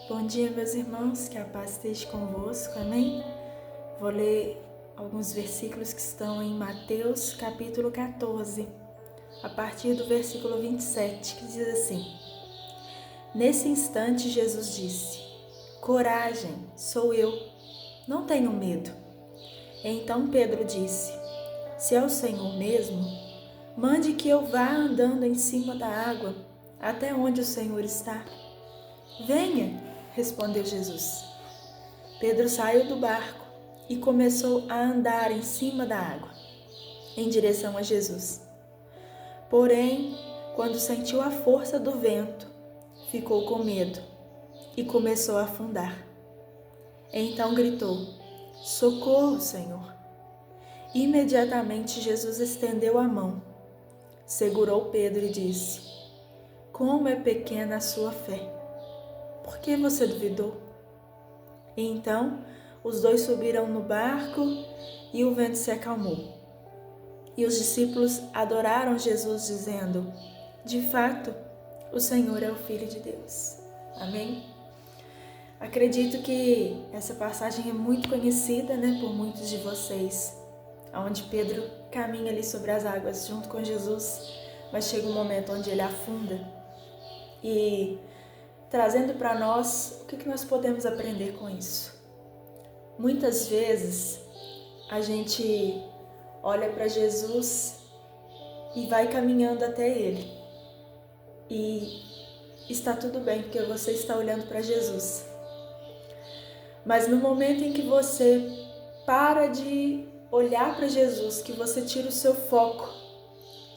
Bom dia, meus irmãos, que a paz esteja convosco, amém? Vou ler alguns versículos que estão em Mateus, capítulo 14, a partir do versículo 27, que diz assim: Nesse instante, Jesus disse: Coragem, sou eu, não tenham medo. Então Pedro disse: Se é o Senhor mesmo, mande que eu vá andando em cima da água, até onde o Senhor está. Venha, respondeu Jesus. Pedro saiu do barco e começou a andar em cima da água, em direção a Jesus. Porém, quando sentiu a força do vento, ficou com medo e começou a afundar. Então gritou: Socorro, Senhor! Imediatamente Jesus estendeu a mão, segurou Pedro e disse: Como é pequena a sua fé! Por que você duvidou? E então os dois subiram no barco e o vento se acalmou. E os discípulos adoraram Jesus, dizendo: De fato, o Senhor é o Filho de Deus. Amém? Acredito que essa passagem é muito conhecida, por muitos de vocês, onde Pedro caminha ali sobre as águas junto com Jesus, mas chega um momento onde ele afunda. E trazendo para nós, o que nós podemos aprender com isso? Muitas vezes a gente olha para Jesus e vai caminhando até Ele. E está tudo bem, porque você está olhando para Jesus. Mas no momento em que você para de olhar para Jesus, que você tira o seu foco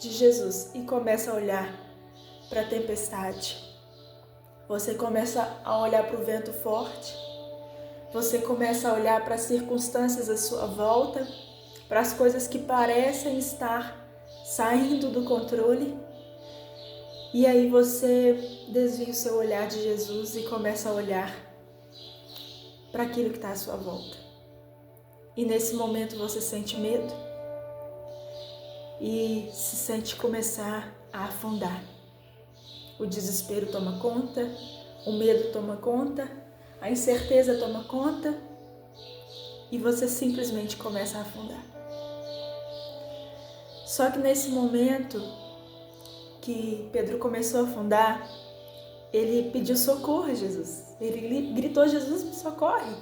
de Jesus e começa a olhar para a tempestade, você começa a olhar para o vento forte, você começa a olhar para as circunstâncias à sua volta, para as coisas que parecem estar saindo do controle, e aí você desvia o seu olhar de Jesus e começa a olhar para aquilo que está à sua volta. E nesse momento você sente medo e se sente começar a afundar. O desespero toma conta, o medo toma conta, a incerteza toma conta e você simplesmente começa a afundar. Só que nesse momento que Pedro começou a afundar, ele pediu socorro a Jesus. Ele gritou: Jesus, me socorre!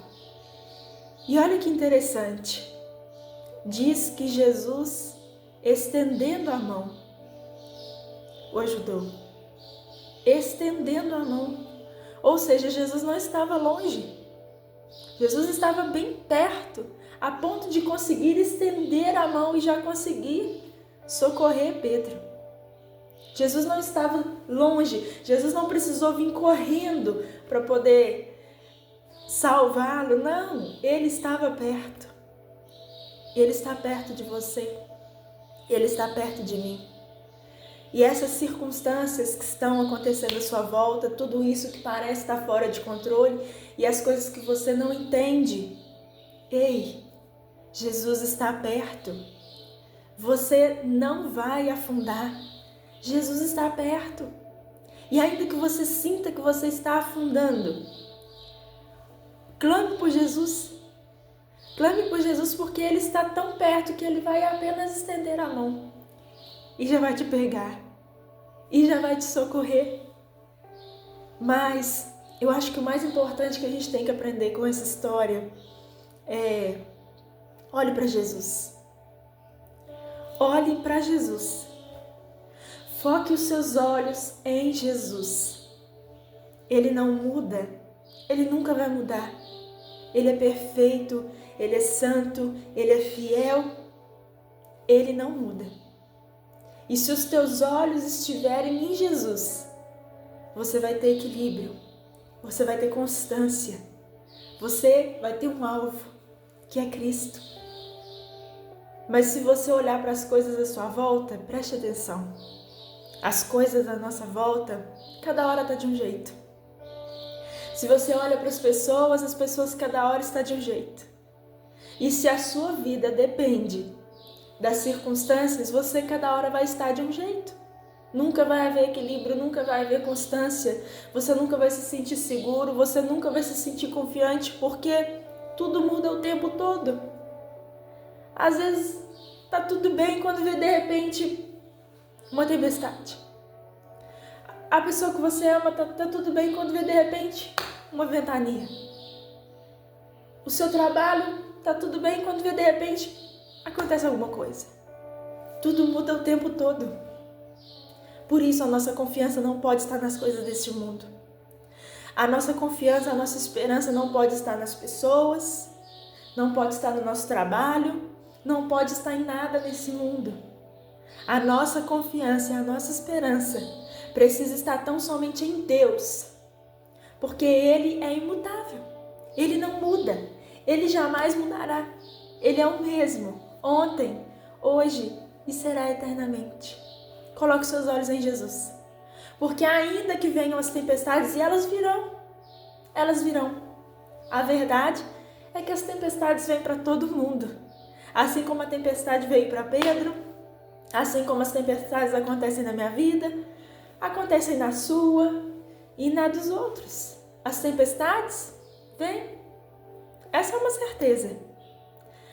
E olha que interessante. Diz que Jesus, estendendo a mão, o ajudou. Estendendo a mão. Ou seja, Jesus não estava longe. Jesus estava bem perto, a ponto de conseguir estender a mão e já conseguir socorrer Pedro. Jesus não estava longe. Jesus não precisou vir correndo para poder salvá-lo. Não, ele estava perto. Ele está perto de você. Ele está perto de mim. E essas circunstâncias que estão acontecendo à sua volta, tudo isso que parece estar fora de controle e as coisas que você não entende, ei, Jesus está perto. Você não vai afundar. Jesus está perto. E ainda que você sinta que você está afundando, clame por Jesus. Clame por Jesus, porque Ele está tão perto que Ele vai apenas estender a mão e já vai te pegar e já vai te socorrer. Mas eu acho que o mais importante que a gente tem que aprender com essa história é: olhe para Jesus. Olhe para Jesus. Foque os seus olhos em Jesus. Ele não muda. Ele nunca vai mudar. Ele é perfeito. Ele é santo. Ele é fiel. Ele não muda. E se os teus olhos estiverem em Jesus, você vai ter equilíbrio. Você vai ter constância. Você vai ter um alvo, que é Cristo. Mas se você olhar para as coisas à sua volta, preste atenção. As coisas à nossa volta, cada hora está de um jeito. Se você olha para as pessoas cada hora está de um jeito. E se a sua vida depende das circunstâncias, você cada hora vai estar de um jeito. Nunca vai haver equilíbrio, nunca vai haver constância. Você nunca vai se sentir seguro, você nunca vai se sentir confiante, porque tudo muda o tempo todo. Às vezes tá tudo bem quando vê de repente uma tempestade. A pessoa que você ama tá tudo bem quando vê de repente uma ventania. O seu trabalho tá tudo bem quando vê de repente acontece alguma coisa. Tudo muda o tempo todo. Por isso a nossa confiança não pode estar nas coisas deste mundo. A nossa confiança, a nossa esperança não pode estar nas pessoas, não pode estar no nosso trabalho, não pode estar em nada nesse mundo. A nossa confiança e a nossa esperança precisa estar tão somente em Deus, porque Ele é imutável, Ele não muda, Ele jamais mudará. Ele é o mesmo, ontem, hoje e será eternamente. Coloque seus olhos em Jesus, porque ainda que venham as tempestades, e elas virão. A verdade é que as tempestades vêm para todo mundo, assim como a tempestade veio para Pedro, assim como as tempestades acontecem na minha vida, acontecem na sua e na dos outros. As tempestades vêm, essa é uma certeza.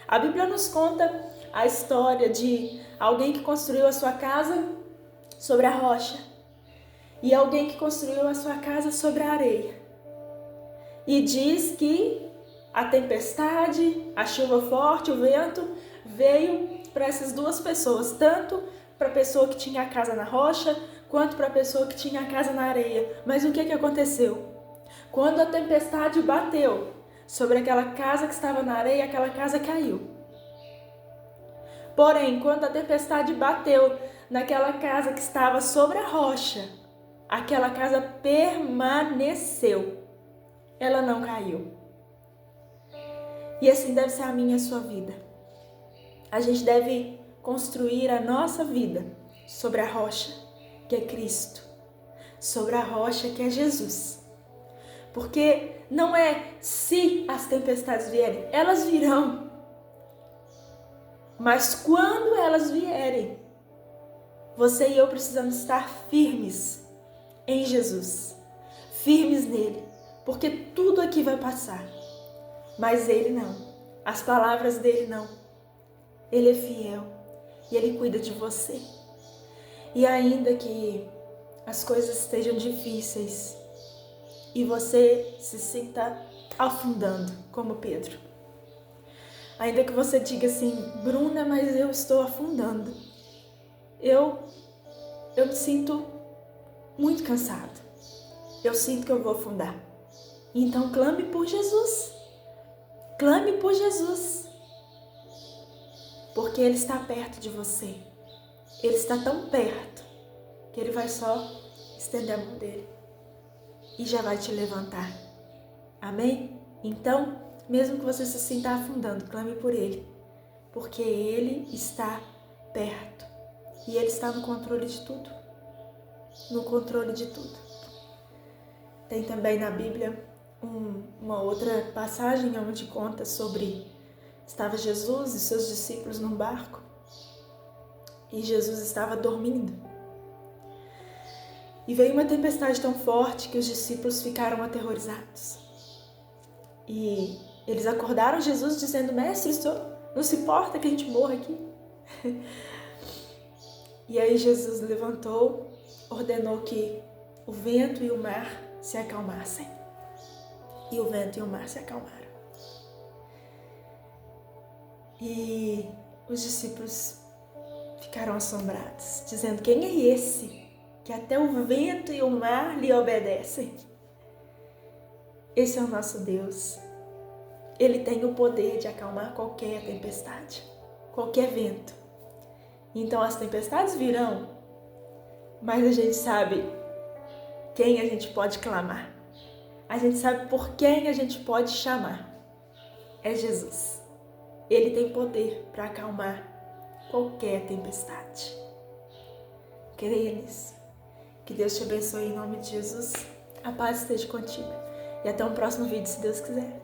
A Bíblia nos conta a história de alguém que construiu a sua casa sobre a rocha e alguém que construiu a sua casa sobre a areia. E diz que a tempestade, a chuva forte, o vento veio para essas duas pessoas, tanto para a pessoa que tinha a casa na rocha, quanto para a pessoa que tinha a casa na areia. Mas o que aconteceu? Quando a tempestade bateu sobre aquela casa que estava na areia, aquela casa caiu. Porém, quando a tempestade bateu naquela casa que estava sobre a rocha, aquela casa permaneceu. Ela não caiu. E assim deve ser a minha e a sua vida. A gente deve construir a nossa vida sobre a rocha, que é Cristo, sobre a rocha, que é Jesus. Porque não é se as tempestades vierem, elas virão. Mas quando elas vierem, você e eu precisamos estar firmes em Jesus, firmes nele, porque tudo aqui vai passar, mas ele não, as palavras dele não. Ele é fiel e ele cuida de você. E ainda que as coisas estejam difíceis e você se sinta afundando, como Pedro, ainda que você diga assim: Bruna, mas eu estou afundando, eu me sinto muito cansado, eu sinto que eu vou afundar. Então clame por Jesus, clame por Jesus, porque Ele está perto de você. Ele está tão perto que Ele vai só estender a mão dele e já vai te levantar. Amém? Então, mesmo que você se sinta afundando, clame por Ele, porque Ele está perto e Ele está no controle de tudo. No controle de tudo. Tem também na Bíblia uma outra passagem onde conta sobre: estava Jesus e seus discípulos num barco e Jesus estava dormindo. E veio uma tempestade tão forte que os discípulos ficaram aterrorizados. E eles acordaram Jesus dizendo: Mestre, o senhor não se importa que a gente morra aqui? E aí Jesus levantou, ordenou que o vento e o mar se acalmassem. E o vento e o mar se acalmaram. E os discípulos ficaram assombrados, dizendo: quem é esse que até o vento e o mar lhe obedecem? Esse é o nosso Deus. Ele tem o poder de acalmar qualquer tempestade, qualquer vento. Então as tempestades virão, mas a gente sabe quem a gente pode clamar. A gente sabe por quem a gente pode chamar. É Jesus. Ele tem poder para acalmar qualquer tempestade. Creia nisso. Que Deus te abençoe em nome de Jesus. A paz esteja contigo. E até um próximo vídeo, se Deus quiser.